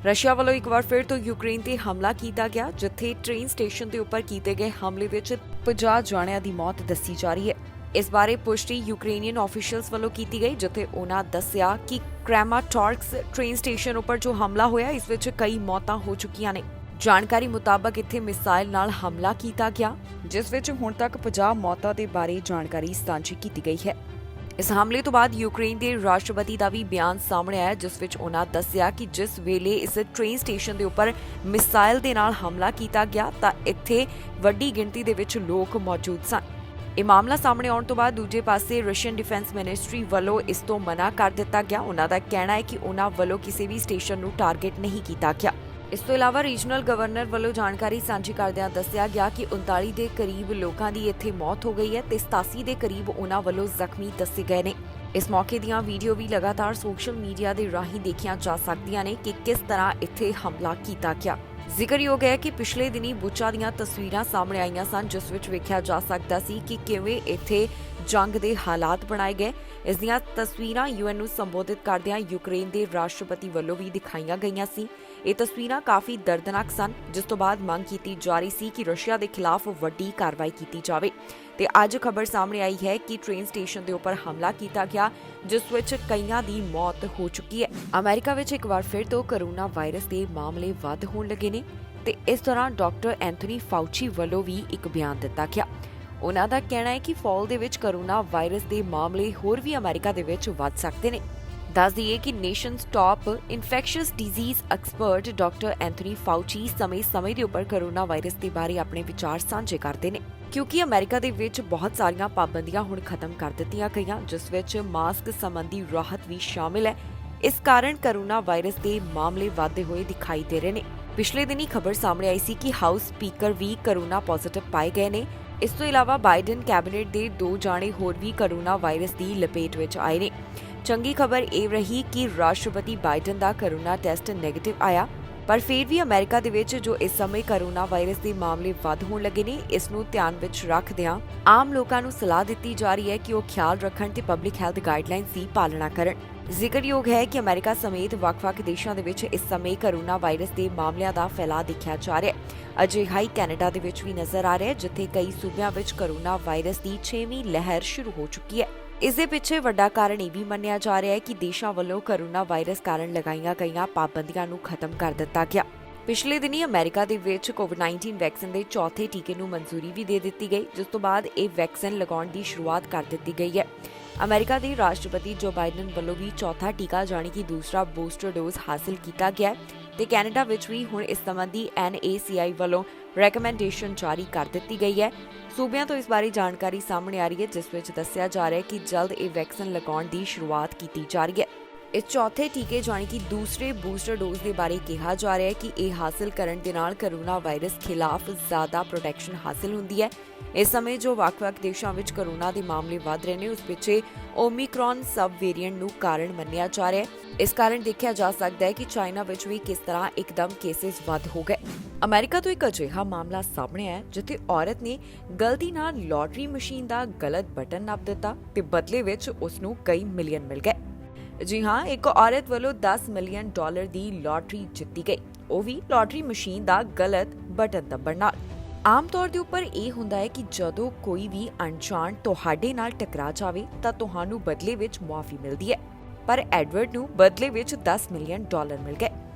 Russia ਵੱਲੋਂ ਇੱਕ ਵਾਰ ਫਿਰ ਤੋਂ ਯੂਕਰੇਨ ਤੇ ਹਮਲਾ ਕੀਤਾ ਗਿਆ, ਜਿੱਥੇ ਟ੍ਰੇਨ ਸਟੇਸ਼ਨ ਦੇ ਉੱਪਰ ਕੀਤੇ ਗਏ ਹਮਲੇ ਵਿੱਚ 50 ਜਣਿਆਂ ਦੀ ਮੌਤ ਦੱਸੀ ਜਾ ਰਹੀ ਹੈ। ਇਸ ਬਾਰੇ ਪੁਸ਼ਟੀ ਯੂਕਰੇਨੀਅਨ ਆਫੀਸ਼ੀਅਲਸ ਵੱਲੋਂ ਕੀਤੀ ਗਈ, ਜਿੱਥੇ ਉਹਨਾਂ ਦੱਸਿਆ ਕਿ ਕ੍ਰੈਮਾਟੋਰਸਕ ਟ੍ਰੇਨ ਸਟੇਸ਼ਨ ਉੱਪਰ ਜੋ ਹਮਲਾ ਹੋਇਆ, ਇਸ ਵਿੱਚ ਕਈ ਮੌਤਾਂ ਹੋ ਚੁੱਕੀਆਂ ਨੇ। ਜਾਣਕਾਰੀ ਮੁਤਾਬਕ ਇੱਥੇ ਮਿਸਾਈਲ ਨਾਲ ਹਮਲਾ ਕੀਤਾ ਗਿਆ, ਜਿਸ ਵਿੱਚ ਹੁਣ ਤੱਕ 50 ਮੌਤਾਂ ਦੇ ਬਾਰੇ ਜਾਣਕਾਰੀ ਸਾਂਝੀ ਕੀਤੀ ਗਈ ਹੈ। ਇਸ ਹਮਲੇ ਤੋਂ ਬਾਅਦ ਯੂਕਰੇਨ ਦੇ ਰਾਸ਼ਟਰਪਤੀ ਦਾ ਵੀ ਬਿਆਨ ਸਾਹਮਣੇ ਆਇਆ, ਜਿਸ ਵਿੱਚ ਉਹਨਾਂ ਦੱਸਿਆ ਕਿ ਜਿਸ ਵੇਲੇ ਇਸ ਟ੍ਰੇਨ ਸਟੇਸ਼ਨ ਦੇ ਉੱਪਰ ਮਿਸਾਈਲ ਦੇ ਨਾਲ ਹਮਲਾ ਕੀਤਾ ਗਿਆ ਤਾਂ ਇੱਥੇ ਵੱਡੀ ਗਿਣਤੀ ਦੇ ਵਿੱਚ ਲੋਕ ਮੌਜੂਦ ਸਨ। ਇਹ ਮਾਮਲਾ ਸਾਹਮਣੇ ਆਉਣ ਤੋਂ ਬਾਅਦ ਦੂਜੇ ਪਾਸੇ ਰਸ਼ੀਅਨ ਡਿਫੈਂਸ ਮਿਨਿਸਟਰੀ ਵੱਲੋਂ ਇਸ ਤੋਂ ਮਨਾ ਕਰ ਦਿੱਤਾ ਗਿਆ। ਉਹਨਾਂ ਦਾ ਕਹਿਣਾ ਹੈ ਕਿ ਉਹਨਾਂ ਵੱਲੋਂ ਕਿਸੇ ਵੀ ਸਟੇਸ਼ਨ ਨੂੰ ਟਾਰਗੇਟ ਨਹੀਂ ਕੀਤਾ ਗਿਆ। ਇਸ ਤੋਂ ਇਲਾਵਾ ਰੀਜਨਲ ਗਵਰਨਰ ਵੱਲੋਂ ਜਾਣਕਾਰੀ ਸਾਂਝੀ ਕਰਦਿਆਂ ਦੱਸਿਆ ਗਿਆ ਕਿ 39 ਦੇ ਕਰੀਬ ਲੋਕਾਂ ਦੀ ਇੱਥੇ ਮੌਤ ਹੋ ਗਈ ਹੈ ਤੇ 87 ਦੇ ਕਰੀਬ ਉਹਨਾਂ ਵੱਲੋਂ ਜ਼ਖਮੀ ਦੱਸੇ ਗਏ ਨੇ। ਇਸ ਮੌਕੇ ਦੀਆਂ ਵੀਡੀਓ ਵੀ ਲਗਾਤਾਰ ਸੋਸ਼ਲ ਮੀਡੀਆ ਦੇ ਰਾਹੀਂ ਦੇਖੀਆਂ ਜਾ ਸਕਦੀਆਂ ਨੇ ਕਿ ਕਿਸ ਤਰ੍ਹਾਂ ਇੱਥੇ ਹਮਲਾ ਕੀਤਾ ਗਿਆ। ਜ਼ਿਕਰਯੋਗ ਹੈ ਕਿ ਪਿਛਲੇ ਦਿਨੀ ਬੁਚਾ ਦੀਆਂ ਤਸਵੀਰਾਂ ਸਾਹਮਣੇ ਆਈਆਂ ਸਨ, ਜਿਸ ਵਿੱਚ ਵੇਖਿਆ ਜਾ ਸਕਦਾ ਸੀ ਕਿ ਕਿਵੇਂ ਇੱਥੇ ਜੰਗ ਦੇ ਹਾਲਾਤ ਬਣਾਏ ਗਏ। ਇਸ ਦੀਆਂ ਤਸਵੀਰਾਂ ਯੂਐਨ ਨੂੰ ਸੰਬੋਧਿਤ ਕਰਦਿਆਂ ਯੂਕਰੇਨ ਦੇ ਰਾਸ਼ਟਰਪਤੀ ਵੱਲੋਂ ਵੀ ਦਿਖਾਈਆਂ ਗਈਆਂ ਸੀ। ਇਹ ਤਸਵੀਰਾਂ ਕਾਫੀ ਦਰਦਨਾਕ ਸਨ, ਜਿਸ ਤੋਂ ਬਾਅਦ ਮੰਗ ਕੀਤੀ ਜਾ ਰਹੀ ਸੀ ਕਿ ਰਸ਼ੀਆ ਦੇ ਖਿਲਾਫ ਵੱਡੀ ਕਾਰਵਾਈ ਕੀਤੀ ਜਾਵੇ। ਤੇ ਅੱਜ ਖਬਰ ਸਾਹਮਣੇ ਆਈ ਹੈ ਕਿ ਟ੍ਰੇਨ ਸਟੇਸ਼ਨ ਦੇ ਉੱਪਰ ਹਮਲਾ ਕੀਤਾ ਗਿਆ, ਜਿਸ ਵਿੱਚ ਕਈਆਂ ਦੀ ਮੌਤ ਹੋ ਚੁੱਕੀ ਹੈ। ਅਮਰੀਕਾ ਵਿੱਚ ਇੱਕ ਵਾਰ ਫਿਰ ਤੋਂ ਕੋਰੋਨਾ ਵਾਇਰਸ ਦੇ ਮਾਮਲੇ ਵੱਧ ਹੋਣ ਲੱਗੇ ਨੇ ਤੇ ਇਸ ਦੌਰਾਨ ਡਾਕਟਰ ਐਂਥਨੀ ਫਾਊਚੀ ਵੱਲੋਂ ਵੀ ਇੱਕ ਬਿਆਨ ਦਿੱਤਾ ਗਿਆ। ਉਹਨਾਂ ਦਾ ਕਹਿਣਾ ਹੈ ਕਿ ਫਾਲ ਦੇ ਵਿੱਚ ਕੋਰੋਨਾ ਵਾਇਰਸ ਦੇ ਮਾਮਲੇ ਹੋਰ ਵੀ ਅਮਰੀਕਾ ਦੇ ਵਿੱਚ ਵੱਧ ਸਕਦੇ ਨੇ। ਦੱਸ ਦਈਏ ਕਿ nation's top infectious disease expert doctor Anthony Fauci ਸਮੇਂ ਦੇ ਉੱਪਰ ਕੋਰੋਨਾ ਵਾਇਰਸ ਦੇ ਬਾਰੇ ਆਪਣੇ ਵਿਚਾਰ ਸਾਂਝੇ ਕਰਦੇ ਨੇ, ਕਿਉਂਕਿ ਅਮਰੀਕਾ ਦੇ ਵਿੱਚ ਬਹੁਤ ਸਾਰੀਆਂ ਪਾਬੰਦੀਆਂ ਹੁਣ ਖਤਮ ਕਰ ਦਿੱਤੀਆਂ ਗਈਆਂ, ਜਿਸ ਵਿੱਚ ਮਾਸਕ ਸੰਬੰਧੀ ਰਾਹਤ ਵੀ ਸ਼ਾਮਿਲ ਹੈ। ਇਸ ਕਾਰਨ ਕੋਰੋਨਾ ਵਾਇਰਸ ਦੇ ਮਾਮਲੇ ਵਧਦੇ ਹੋਏ ਦਿਖਾਈ ਦੇ ਰਹੇ ਨੇ। ਪਿਛਲੇ ਦਿਨੀ ਖਬਰ ਸਾਹਮਣੇ ਆਈ ਸੀ ਕਿ ਹਾਊਸ ਸਪੀਕਰ ਵੀ ਕੋਰੋਨਾ ਪੋਜ਼ਿਟਿਵ ਪਾਏ ਗਏ ਨੇ। ਇਸ ਤੋਂ ਇਲਾਵਾ ਬਾਈਡਨ ਕੈਬਨਿਟ ਦੇ 2 ਜਾਣੇ ਹੋਰ ਵੀ ਕੋਰੋਨਾ ਵਾਇਰਸ ਦੀ ਲਪੇਟ ਵਿੱਚ ਆਏ ਨੇ। ਚੰਗੀ ਖਬਰ ਇਹ ਰਹੀ ਕਿ ਰਾਸ਼ਟਰਪਤੀ ਬਾਈਡਨ ਦਾ ਕੋਰੋਨਾ ਟੈਸਟ ਨੈਗੇਟਿਵ ਆਇਆ, ਪਰ ਫਿਰ ਵੀ ਅਮਰੀਕਾ ਦੇ ਵਿੱਚ ਜੋ ਇਸ ਸਮੇਂ ਕੋਰੋਨਾ ਵਾਇਰਸ ਦੇ ਮਾਮਲੇ ਵੱਧ ਹੋਣ ਲੱਗੇ ਨੇ, ਇਸ ਨੂੰ ਧਿਆਨ ਵਿੱਚ ਰੱਖਦਿਆਂ ਆਮ ਲੋਕਾਂ ਨੂੰ ਸਲਾਹ ਦਿੱਤੀ ਜਾ ਰਹੀ ਹੈ ਕਿ ਉਹ ਖਿਆਲ ਰੱਖਣ ਤੇ ਪਬਲਿਕ ਹੈਲਥ ਗਾਈਡਲਾਈਨਸ ਦੀ ਪਾਲਣਾ ਕਰਨ। ਜ਼ਿਕਰਯੋਗ ਹੈ ਕਿ ਅਮਰੀਕਾ ਸਮੇਤ ਵੱਖ-ਵੱਖ ਦੇਸ਼ਾਂ ਦੇ ਵਿੱਚ ਇਸ ਸਮੇਂ ਕੋਰੋਨਾ ਵਾਇਰਸ ਦੇ ਮਾਮਲਿਆਂ ਦਾ ਫੈਲਾਅ ਦੇਖਿਆ ਜਾ ਰਿਹਾ ਹੈ। ਅਜਿਹਾ ਹੀ ਕੈਨੇਡਾ ਦੇ ਵਿੱਚ ਵੀ ਨਜ਼ਰ ਆ ਰਿਹਾ ਹੈ, ਜਿੱਥੇ ਕਈ ਸੂਬਿਆਂ ਵਿੱਚ ਕੋਰੋਨਾ ਵਾਇਰਸ ਦੀ 6ਵੀਂ ਲਹਿਰ ਸ਼ੁਰੂ ਹੋ ਚੁੱਕੀ ਹੈ। ਇਸ ਦੇ ਪਿੱਛੇ ਵੱਡਾ ਕਾਰਨ ਇਹ ਵੀ ਮੰਨਿਆ ਜਾ ਰਿਹਾ ਹੈ ਕਿ ਦੇਸ਼ਾਂ ਵੱਲੋਂ ਕੋਰੋਨਾ ਵਾਇਰਸ ਕਾਰਨ ਲਗਾਈਆਂ ਗਈਆਂ ਪਾਬੰਦੀਆਂ ਨੂੰ ਖਤਮ ਕਰ ਦਿੱਤਾ ਗਿਆ। ਪਿਛਲੇ ਦਿਨੀ ਅਮਰੀਕਾ ਦੇ ਵਿੱਚ ਕੋਵਿਡ-19 ਵੈਕਸੀਨ ਦੇ ਚੌਥੇ ਟੀਕੇ ਨੂੰ ਮਨਜ਼ੂਰੀ ਵੀ ਦੇ ਦਿੱਤੀ ਗਈ, ਜਿਸ ਤੋਂ ਬਾਅਦ ਇਹ ਵੈਕਸੀਨ ਲਗਾਉਣ ਦੀ ਸ਼ੁਰੂਆਤ ਕਰ ਦਿੱਤੀ ਗਈ ਹੈ। ਅਮਰੀਕਾ ਦੇ ਰਾਸ਼ਟਰਪਤੀ ਜੋ ਬਾਈਡਨ ਵੱਲੋਂ ਵੀ ਚੌਥਾ ਟੀਕਾ ਜਾਣੀ ਕਿ ਦੂਸਰਾ ਬੂਸਟਰ ਡੋਜ਼ ਹਾਸਲ ਕੀਤਾ ਗਿਆ ਹੈ ਤੇ ਕੈਨੇਡਾ ਵਿੱਚ ਵੀ ਹੁਣ ਇਸ ਸੰਬੰਧੀ NACI ਵੱਲੋਂ ਰეკਮੈਂਡੇਸ਼ਨ ਜਾਰੀ ਕਰ ਦਿੱਤੀ ਗਈ ਹੈ। ਸੂਬਿਆਂ ਤੋਂ ਇਸ ਬਾਰੇ ਜਾਣਕਾਰੀ ਸਾਹਮਣੇ ਆ ਰਹੀ ਹੈ, ਜਿਸ ਵਿੱਚ ਦੱਸਿਆ ਜਾ ਰਿਹਾ ਹੈ ਕਿ ਜਲਦ ਇਹ ਵੈਕਸੀਨ ਲਗਾਉਣ ਦੀ ਸ਼ੁਰੂਆਤ ਕੀਤੀ ਜਾ ਰਹੀ ਹੈ। ਇਸ ਚੌਥੇ ਟੀਕੇ ਜਾਣੀ ਕਿ ਦੂਸਰੇ ਬੂਸਟਰ ਡੋਜ਼ ਦੇ ਬਾਰੇ ਕਿਹਾ ਜਾ ਰਿਹਾ ਹੈ ਕਿ ਇਹ ਹਾਸਲ ਕਰਨ ਦੇ ਨਾਲ ਕੋਰੋਨਾ ਵਾਇਰਸ ਖਿਲਾਫ ਜ਼ਿਆਦਾ ਪ੍ਰੋਟੈਕਸ਼ਨ ਹਾਸਲ ਹੁੰਦੀ ਹੈ। ਇਸ ਸਮੇਂ ਜੋ ਵੱਖ-ਵੱਖ ਦੇਸ਼ਾਂ ਵਿੱਚ ਕੋਰੋਨਾ ਦੇ ਮਾਮਲੇ ਵਧ ਰਹੇ ਨੇ, ਉਸ ਪਿੱਛੇ ਓਮਿਕਰੌਨ ਸਬ ਵੇਰੀਐਂਟ ਨੂੰ ਕਾਰਨ ਮੰਨਿਆ ਜਾ ਰਿਹਾ ਹੈ। ਇਸ ਕਾਰਨ ਦੇਖਿਆ ਜਾ ਸਕਦਾ ਹੈ ਕਿ ਚਾਈਨਾ ਵਿੱਚ ਵੀ ਕਿਸ ਤਰ੍ਹਾਂ ਇੱਕਦਮ ਕੇਸਿਸ ਵੱਧ ਹੋ ਗਏ। ਅਮਰੀਕਾ ਤੋਂ ਇੱਕ ਅਜਿਹਾ ਮਾਮਲਾ ਸਾਹਮਣੇ ਆਇਆ ਜਿੱਥੇ ਔਰਤ ਨੇ ਗਲਤੀ ਨਾਲ ਲਾਟਰੀ ਮਸ਼ੀਨ ਦਾ ਗਲਤ ਬਟਨ ਨੱਪ ਦਿੱਤਾ ਤੇ ਬਦਲੇ ਵਿੱਚ ਉਸ ਨੂੰ ਕਈ ਮਿਲੀਅਨ ਮਿਲ ਗਏ। ਜੀ ਹਾਂ, ਇੱਕ ਔਰਤ ਵੱਲੋਂ $10 ਮਿਲੀਅਨ ਦੀ ਲਾਟਰੀ ਜਿੱਤੀ ਗਈ, ਉਹ ਵੀ ਲਾਟਰੀ ਮਸ਼ੀਨ ਦਾ ਗਲਤ ਬਟਨ ਦੱਬਣ ਨਾਲ। ਆਮ ਤੌਰ ਦੇ ਉੱਪਰ ਇਹ ਹੁੰਦਾ ਹੈ ਕਿ ਜਦੋਂ ਕੋਈ ਵੀ ਅਣਜਾਣ ਤੁਹਾਡੇ ਨਾਲ ਟਕਰਾ ਜਾਵੇ ਤਾਂ ਤੁਹਾਨੂੰ ਬਦਲੇ ਵਿੱਚ ਮੁਆਫੀ ਮਿਲਦੀ ਹੈ, ਪਰ ਐਡਵਰਡ ਨੂੰ ਬਦਲੇ ਵਿੱਚ $10 ਮਿਲੀਅਨ ਮਿਲ ਗਏ।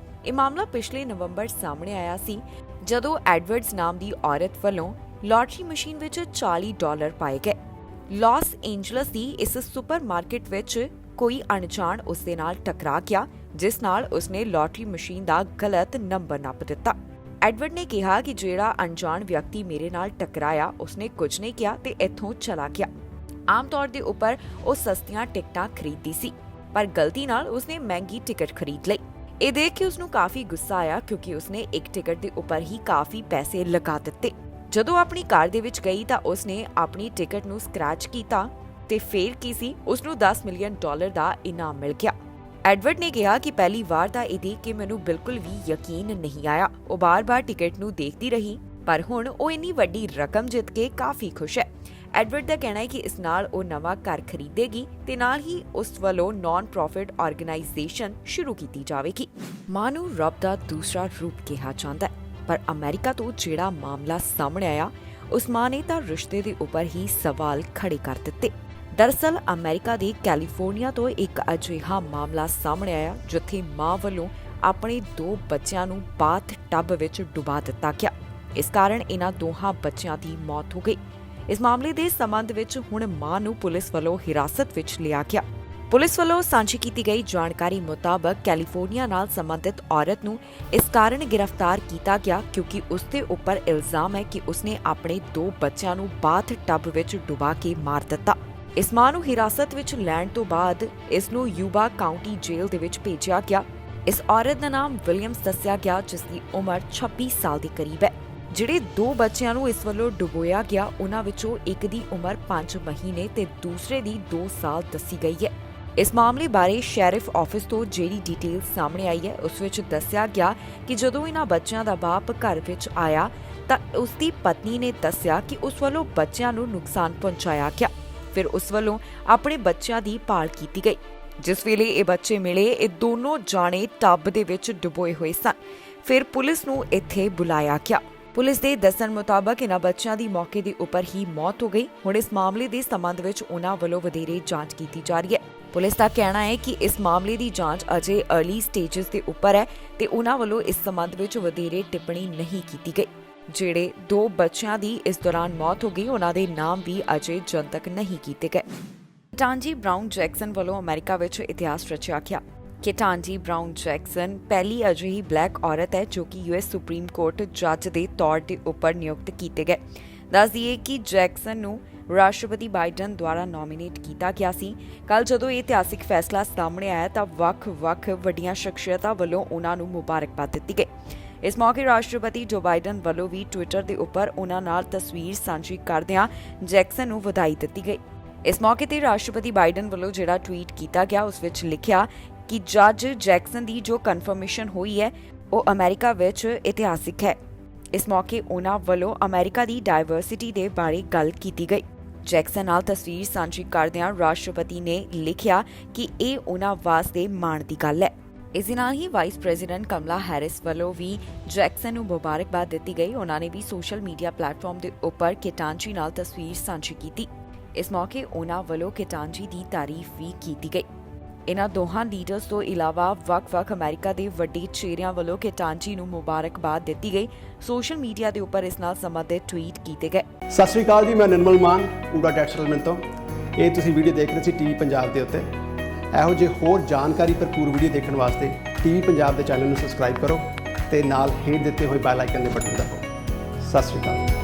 ਇਹ ਮਾਮਲਾ ਪਿਛਲੇ ਨਵੰਬਰ ਸਾਹਮਣੇ ਆਇਆ ਸੀ, ਜਦੋਂ ਐਡਵਰਡਸ ਨਾਮ ਦੀ ਔਰਤ ਵੱਲੋਂ ਲਾਟਰੀ ਮਸ਼ੀਨ ਵਿੱਚ $40 ਪਾਏ ਗਏ। ਲਾਸ ਏਂਜਲਸ ਦੀ ਇਸ ਸੁਪਰਮਾਰਕੀਟ ਵਿੱਚ ਕੋਈ ਅਣਜਾਣ ਉਸ ਦੇ ਨਾਲ ਟਕਰਾ ਗਿਆ, ਜਿਸ ਨਾਲ ਉਸਨੇ ਲਾਟਰੀ ਮਸ਼ੀਨ ਦਾ ਗਲਤ ਨੰਬਰ ਨੱਪ ਦਿੱਤਾ। ਐਡਵਰਡ ਨੇ ਕਿਹਾ ਕਿ ਜਿਹੜਾ ਅਣਜਾਣ ਵਿਅਕਤੀ ਮੇਰੇ ਨਾਲ ਟਕਰਾਇਆ, ਉਸਨੇ ਕੁਝ ਨਹੀਂ ਕਿਹਾ ਤੇ ਇੱਥੋਂ ਚਲਾ ਗਿਆ। ਆਮ ਤੌਰ ਦੇ ਉੱਪਰ ਉਹ ਸਸਤੀਆਂ ਟਿਕਟਾਂ ਖਰੀਦਦੀ ਸੀ, ਪਰ ਗਲਤੀ ਨਾਲ ਉਸਨੇ ਮਹਿੰਗੀ ਟਿਕਟ ਖਰੀਦ ਲਈ। ਇਹ ਦੇਖ ਕੇ ਉਸਨੂੰ ਕਾਫੀ ਗੁੱਸਾ ਆਇਆ, ਕਿਉਂਕਿ ਉਸਨੇ ਇੱਕ ਟਿਕਟ ਦੇ ਉੱਪਰ ਹੀ ਕਾਫੀ ਪੈਸੇ ਲਗਾ ਦਿੱਤੇ। ਜਦੋਂ ਆਪਣੀ ਕਾਰ ਦੇ ਵਿੱਚ ਗਈ ਤਾਂ ਉਸਨੇ ਆਪਣੀ ਟਿਕਟ ਨੂੰ ਸਕ੍ਰੈਚ ਕੀਤਾ ਤੇ ਫੇਰ ਕੀ ਸੀ, ਉਸਨੂੰ $10 ਮਿਲੀਅਨ ਦਾ ਇਨਾਮ ਮਿਲ ਗਿਆ। ਐਡਵਰਡ ਨੇ ਕਿਹਾ ਕਿ ਪਹਿਲੀ ਵਾਰ ਤਾਂ ਇਹ ਦੇਖ ਕੇ ਮੈਨੂੰ ਬਿਲਕੁਲ ਵੀ ਯਕੀਨ ਨਹੀਂ ਆਇਆ। ਉਹ ਬਾਰ-ਬਾਰ ਟਿਕਟ ਨੂੰ ਦੇਖਦੀ ਰਹੀ, ਪਰ ਹੁਣ ਉਹ ਇੰਨੀ ਵੱਡੀ ਰਕਮ ਜਿੱਤ ਕੇ ਕਾਫੀ ਖੁਸ਼ ਹੈ। ਐਡਵਰਡ ਦਾ ਕਹਿਣਾ ਹੈ ਕਿ ਇਸ ਨਾਲ ਉਹ ਨਵਾਂ ਘਰ ਖਰੀਦੇਗੀ ਤੇ ਨਾਲ ਹੀ ਉਸ ਵੱਲੋਂ ਨਾਨ ਪ੍ਰੋਫਿਟ ਆਰਗੇਨਾਈਜੇਸ਼ਨ ਸ਼ੁਰੂ ਕੀਤੀ ਜਾਵੇਗੀ। ਮਾਂ ਨੂੰ ਰੱਬ ਦਾ ਦੂਸਰਾ ਰੂਪ ਕਿਹਾ ਜਾਂਦਾ ਹੈ, ਪਰ ਅਮਰੀਕਾ ਤੋਂ ਜਿਹੜਾ ਮਾਮਲਾ ਸਾਹਮਣੇ ਆਇਆ ਉਸ ਮਾਂ ਨੇ ਤਾਂ ਰਿਸ਼ਤੇ ਦੇ ਉੱਪਰ ਹੀ ਸਵਾਲ ਖੜੇ ਕਰ ਦਿੱਤੇ। ਦਰਅਸਲ ਅਮਰੀਕਾ ਦੇ ਕੈਲੀਫੋਰਨੀਆ ਤੋਂ ਇੱਕ ਅਜਿਹਾ ਮਾਮਲਾ ਸਾਹਮਣੇ ਆਇਆ ਜਿੱਥੇ ਮਾਂ ਵੱਲੋਂ ਆਪਣੇ 2 ਬੱਚਿਆਂ ਨੂੰ ਬਾਥ ਟੱਬ ਵਿੱਚ ਡੁਬਾ ਦਿੱਤਾ ਗਿਆ। ਇਸ ਕਾਰਨ ਇਹਨਾਂ ਦੋਹਾਂ ਬੱਚਿਆਂ ਦੀ ਮੌਤ ਹੋ ਗਈ। ਇਸ ਮਾਮਲੇ ਦੇ ਸੰਬੰਧ ਵਿੱਚ ਹੁਣ ਮਾਂ ਨੂੰ ਪੁਲਿਸ ਵੱਲੋਂ ਹਿਰਾਸਤ ਵਿੱਚ ਲਿਆ ਗਿਆ। ਪੁਲਿਸ ਵੱਲੋਂ ਸਾਂਝੀ ਕੀਤੀ ਗਈ ਜਾਣਕਾਰੀ ਮੁਤਾਬਕ ਕੈਲੀਫੋਰਨੀਆ ਨਾਲ ਸੰਬੰਧਿਤ ਔਰਤ ਨੂੰ ਇਸ ਕਾਰਨ ਗ੍ਰਿਫਤਾਰ ਕੀਤਾ ਗਿਆ ਕਿਉਂਕਿ ਉਸ ਦੇ ਉੱਪਰ ਇਲਜ਼ਾਮ ਹੈ ਕਿ ਉਸਨੇ ਆਪਣੇ 2 ਬੱਚਿਆਂ ਨੂੰ ਬਾਥ ਟੱਬ ਵਿੱਚ ਡੁਬਾ ਕੇ ਮਾਰ ਦਿੱਤਾ। ਇਸ ਮਾਂ ਨੂੰ ਹਿਰਾਸਤ ਵਿੱਚ ਲੈਣ ਤੋਂ ਬਾਅਦ ਇਸ ਨੂੰ ਯੂਬਾ ਕਾਉਂਟੀ ਜੇਲ੍ਹ ਦੇ ਵਿੱਚ ਭੇਜਿਆ ਗਿਆ। ਇਸ ਔਰਤ ਦਾ ਨਾਮ ਵਿਲੀਅਮਸ ਦੱਸਿਆ ਗਿਆ ਜਿਸ ਦੀ ਉਮਰ 26 ਸਾਲ ਦੇ ਕਰੀਬ ਹੈ। ਜਿਹੜੇ 2 ਬੱਚਿਆਂ ਨੂੰ ਇਸ ਵੱਲੋਂ ਡੁਬੋਇਆ ਗਿਆ ਉਹਨਾਂ ਵਿੱਚੋਂ ਇੱਕ ਦੀ ਉਮਰ 5 ਮਹੀਨੇ ਤੇ ਦੂਸਰੇ ਦੀ 2 ਸਾਲ ਦੱਸੀ ਗਈ ਹੈ। ਇਸ ਮਾਮਲੇ ਬਾਰੇ ਸ਼ੈਰਿਫ ਆਫਿਸ ਤੋਂ ਜਿਹੜੀ ਡਿਟੇਲ ਸਾਹਮਣੇ ਆਈ ਹੈ ਉਸ ਵਿੱਚ ਦੱਸਿਆ ਗਿਆ ਕਿ ਜਦੋਂ ਇਹਨਾਂ ਬੱਚਿਆਂ ਦਾ ਬਾਪ ਘਰ ਵਿੱਚ ਆਇਆ ਤਾਂ ਉਸ ਦੀ ਪਤਨੀ ਨੇ ਦੱਸਿਆ ਕਿ ਉਸ ਵੱਲੋਂ ਬੱਚਿਆਂ ਨੂੰ ਨੁਕਸਾਨ ਪਹੁੰਚਾਇਆ ਗਿਆ। ਫਿਰ ਉਸ ਵੱਲੋਂ ਆਪਣੇ ਬੱਚਿਆਂ ਦੀ ਭਾਲ ਕੀਤੀ ਗਈ। ਜਿਸ ਵੇਲੇ ਇਹ ਬੱਚੇ ਮਿਲੇ ਇਹ ਦੋਨੋਂ ਜਾਣੇ ਟੱਬ ਦੇ ਵਿੱਚ ਡੁਬੋਏ ਹੋਏ ਸਨ। ਫਿਰ ਪੁਲਿਸ ਨੂੰ ਇੱਥੇ ਬੁਲਾਇਆ ਗਿਆ। ਪੁਲਿਸ ਦੇ ਦੱਸਣ ਮੁਤਾਬਕ ਇਹਨਾਂ ਬੱਚਿਆਂ ਦੀ ਮੌਕੇ ਦੇ ਉੱਪਰ ਹੀ ਮੌਤ ਹੋ ਗਈ। ਹੁਣ ਇਸ ਮਾਮਲੇ ਦੇ ਸੰਬੰਧ ਵਿੱਚ ਉਹਨਾਂ ਵੱਲੋਂ ਵਧੇਰੇ ਜਾਂਚ ਕੀਤੀ ਜਾ ਰਹੀ ਹੈ। ਪੁਲਿਸ ਦਾ ਕਹਿਣਾ ਹੈ ਕਿ ਇਸ ਮਾਮਲੇ ਦੀ ਜਾਂਚ ਅਜੇ अर्ਲੀ ਸਟੇਜਸ ਦੇ ਉੱਪਰ ਹੈ ਤੇ ਉਹਨਾਂ ਵੱਲੋਂ ਇਸ ਸੰਬੰਧ ਵਿੱਚ ਵਧੇਰੇ ਟਿੱਪਣੀ ਨਹੀਂ ਕੀਤੀ ਗਈ। ਜਿਹੜੇ 2 ਬੱਚਿਆਂ ਦੀ ਇਸ ਦੌਰਾਨ ਮੌਤ ਹੋ ਗਈ ਉਹਨਾਂ ਦੇ ਨਾਮ ਵੀ ਅਜੇ ਜਨਤਕ ਨਹੀਂ ਕੀਤੇ ਗਏ। ਕੇਟਾਂਜੀ ਬ੍ਰਾਊਨ ਜੈਕਸਨ ਵੱਲੋਂ ਅਮਰੀਕਾ ਵਿੱਚ ਇਤਿਹਾਸ ਰਚਿਆ ਗਿਆ। ਕੇਟਾਂਜੀ ਬ੍ਰਾਊਨ ਜੈਕਸਨ ਪਹਿਲੀ ਅਜਿਹੀ ਬਲੈਕ ਔਰਤ ਹੈ ਜੋ ਕਿ US ਸੁਪਰੀਮ ਕੋਰਟ ਜੱਜ ਦੇ ਤੌਰ ਤੇ ਉੱਪਰ ਨਿਯੁਕਤ ਕੀਤੇ ਗਏ। ਦੱਸ ਦਈਏ ਕਿ ਜੈਕਸਨ ਨੂੰ ਰਾਸ਼ਟਰਪਤੀ ਬਾਈਡਨ ਦੁਆਰਾ ਨੋਮੀਨੇਟ ਕੀਤਾ ਗਿਆ ਸੀ। ਕੱਲ ਜਦੋਂ ਇਹ ਇਤਿਹਾਸਿਕ ਫੈਸਲਾ ਸਾਹਮਣੇ ਆਇਆ ਤਾਂ ਵੱਖ-ਵੱਖ ਵੱਡੀਆਂ ਸ਼ਖਸੀਅਤਾਂ ਵੱਲੋਂ ਉਹਨਾਂ ਨੂੰ ਮੁਬਾਰਕਬਾਦ ਦਿੱਤੀ ਗਈ। ਇਸ ਮੌਕੇ ਰਾਸ਼ਟਰਪਤੀ ਜੋ ਬਾਈਡਨ ਵੱਲੋਂ ਵੀ ਟਵਿੱਟਰ ਦੇ ਉੱਪਰ ਉਹਨਾਂ ਨਾਲ ਤਸਵੀਰ ਸਾਂਝੀ ਕਰਦਿਆਂ ਜੈਕਸਨ ਨੂੰ ਵਧਾਈ ਦਿੱਤੀ ਗਈ। ਇਸ ਮੌਕੇ ਤੇ ਰਾਸ਼ਟਰਪਤੀ ਬਾਈਡਨ ਵੱਲੋਂ ਜਿਹੜਾ ਟਵੀਟ ਕੀਤਾ ਗਿਆ ਉਸ ਵਿੱਚ ਲਿਖਿਆ ਕਿ ਜੱਜ ਜੈਕਸਨ ਦੀ ਜੋ ਕਨਫਰਮੇਸ਼ਨ ਹੋਈ ਹੈ ਉਹ ਅਮਰੀਕਾ ਵਿੱਚ ਇਤਿਹਾਸਿਕ ਹੈ। ਇਸ ਮੌਕੇ ਉਹਨਾਂ ਵੱਲੋਂ ਅਮਰੀਕਾ ਦੀ ਡਾਇਵਰਸਿਟੀ ਦੇ ਬਾਰੇ ਗੱਲ ਕੀਤੀ ਗਈ। ਜੈਕਸਨ ਨਾਲ ਤਸਵੀਰ ਸਾਂਝੀ ਕਰਦਿਆਂ ਰਾਸ਼ਟਰਪਤੀ ਨੇ ਲਿਖਿਆ ਕਿ ਇਹ ਉਹਨਾਂ ਵਾਸਤੇ ਮਾਣ ਦੀ ਗੱਲ ਹੈ। ਇਸ ਦੇ ਨਾਲ ਹੀ ਵਾਈਸ ਪ੍ਰੈਜ਼ੀਡੈਂਟ ਕਮਲਾ ਹੈਰਿਸ ਵੱਲੋਂ ਵੀ ਜੈਕਸਨ ਨੂੰ ਮੁਬਾਰਕਬਾਦ ਦਿੱਤੀ ਗਈ। ਉਹਨਾਂ ਨੇ ਵੀ ਸੋਸ਼ਲ ਮੀਡੀਆ ਪਲੇਟਫਾਰਮ ਦੇ ਉੱਪਰ ਕੇਟਾਂਜੀ ਨਾਲ ਤਸਵੀਰ ਸਾਂਝੀ ਕੀਤੀ। ਇਸ ਮੌਕੇ ਉਹਨਾਂ ਵੱਲੋਂ ਕੇਟਾਂਜੀ ਦੀ ਤਾਰੀਫ ਵੀ ਕੀਤੀ ਗਈ। ਇਹਨਾਂ ਦੋਹਾਂ ਲੀਡਰਸ ਤੋਂ ਇਲਾਵਾ ਵੱਖ-ਵੱਖ ਅਮਰੀਕਾ ਦੇ ਵੱਡੇ ਚਿਹਰਿਆਂ ਵੱਲੋਂ ਕੇਟਾਂਜੀ ਨੂੰ ਮੁਬਾਰਕਬਾਦ ਦਿੱਤੀ ਗਈ। ਸੋਸ਼ਲ ਮੀਡੀਆ ਦੇ ਉੱਪਰ ਇਸ ਨਾਲ ਸੰਬੰਧਿਤ ਟਵੀਟ ਕੀਤੇ ਗਏ। ਸਤਿ ਸ਼੍ਰੀ ਅਕਾਲ ਜੀ, ਮੈਂ ਨਿਰਮਲ ਮਾਨ ਊੜਾ ਡੈਟ ਸੈਟਲਮੈਂਟ ਤੋਂ। ਇਹ ਤੁਸੀਂ ਵੀਡੀਓ ਦੇਖ ਰਹੇ ਸੀ ਟੀਵੀ ਪੰਜਾਬ ਦੇ ਉੱਤੇ। ਇਹੋ ਜਿਹੇ ਹੋਰ ਜਾਣਕਾਰੀ ਭਰਪੂਰ ਵੀਡੀਓ ਦੇਖਣ ਵਾਸਤੇ ਟੀਵੀ ਪੰਜਾਬ ਦੇ ਚੈਨਲ ਨੂੰ ਸਬਸਕ੍ਰਾਈਬ ਕਰੋ ਤੇ ਨਾਲ ਹੇਠ ਦਿੱਤੇ ਹੋਏ ਬੈਲ ਆਈਕਨ ਦੇ ਬਟਨ ਦਬਾਓ। ਸਤਿ ਸ਼੍ਰੀ ਅਕਾਲ।